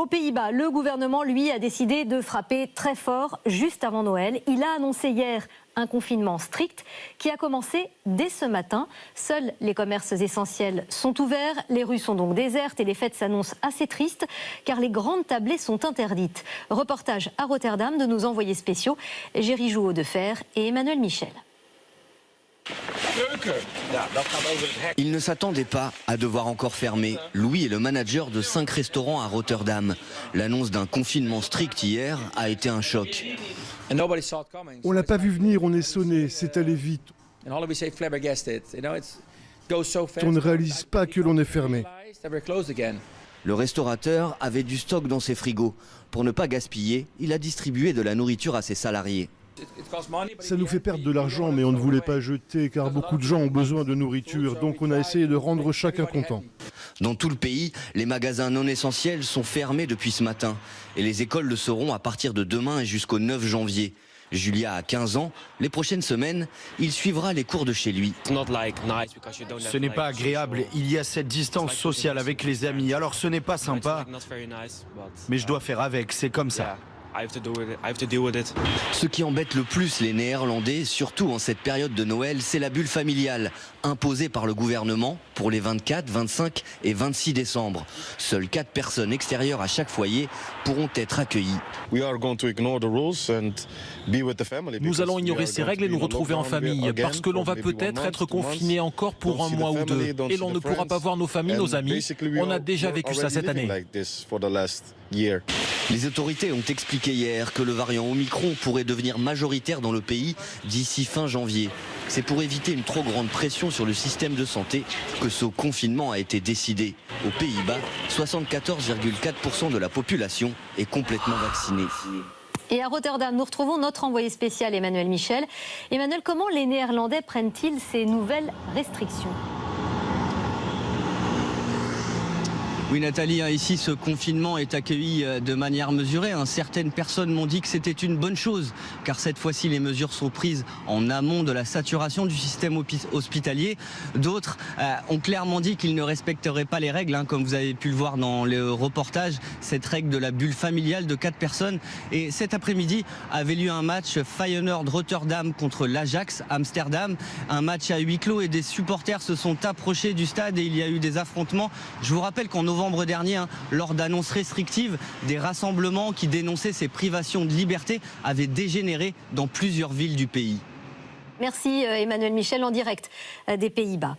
Aux Pays-Bas, le gouvernement, lui, a décidé de frapper très fort juste avant Noël. Il a annoncé hier un confinement strict qui a commencé dès ce matin. Seuls les commerces essentiels sont ouverts, les rues sont donc désertes et les fêtes s'annoncent assez tristes car les grandes tablées sont interdites. Reportage à Rotterdam de nos envoyés spéciaux Géry Jouot-Defer et Emmanuel Michel. Il ne s'attendait pas à devoir encore fermer. Louis est le manager de 5 restaurants à Rotterdam. L'annonce d'un confinement strict hier a été un choc. On l'a pas vu venir, on est sonné, c'est allé vite. On ne réalise pas que l'on est fermé. Le restaurateur avait du stock dans ses frigos. Pour ne pas gaspiller, il a distribué de la nourriture à ses salariés. Ça nous fait perdre de l'argent, mais on ne voulait pas jeter car beaucoup de gens ont besoin de nourriture. Donc on a essayé de rendre chacun content. Dans tout le pays, les magasins non essentiels sont fermés depuis ce matin. Et les écoles le seront à partir de demain et jusqu'au 9 janvier. Julia a 15 ans. Les prochaines semaines, il suivra les cours de chez lui. Ce n'est pas agréable. Il y a cette distance sociale avec les amis. Alors ce n'est pas sympa. Mais je dois faire avec. C'est comme ça. Ce qui embête le plus les Néerlandais, surtout en cette période de Noël, c'est la bulle familiale, imposée par le gouvernement pour les 24, 25 et 26 décembre. Seules 4 personnes extérieures à chaque foyer pourront être accueillies. Nous allons ignorer ces règles et nous retrouver en famille, parce que l'on va peut-être être confiné encore pour un mois ou deux. Et l'on ne pourra pas voir nos familles, nos amis. On a déjà vécu ça cette année. Les autorités ont expliqué hier que le variant Omicron pourrait devenir majoritaire dans le pays d'ici fin janvier. C'est pour éviter une trop grande pression sur le système de santé que ce confinement a été décidé. Aux Pays-Bas, 74,4% de la population est complètement vaccinée. Et à Rotterdam, nous retrouvons notre envoyé spécial Emmanuel Michel. Emmanuel, comment les Néerlandais prennent-ils ces nouvelles restrictions ? Oui Nathalie, ici ce confinement est accueilli de manière mesurée. Certaines personnes m'ont dit que c'était une bonne chose, car cette fois-ci les mesures sont prises en amont de la saturation du système hospitalier. D'autres ont clairement dit qu'ils ne respecteraient pas les règles, comme vous avez pu le voir dans le reportage, cette règle de la bulle familiale de 4 personnes. Et cet après-midi avait lieu un match Feyenoord-Rotterdam contre l'Ajax Amsterdam, un match à huis clos et des supporters se sont approchés du stade et il y a eu des affrontements. Je vous rappelle qu'en novembre dernier, lors d'annonces restrictives, des rassemblements qui dénonçaient ces privations de liberté avaient dégénéré dans plusieurs villes du pays. Merci Emmanuel Michel en direct des Pays-Bas.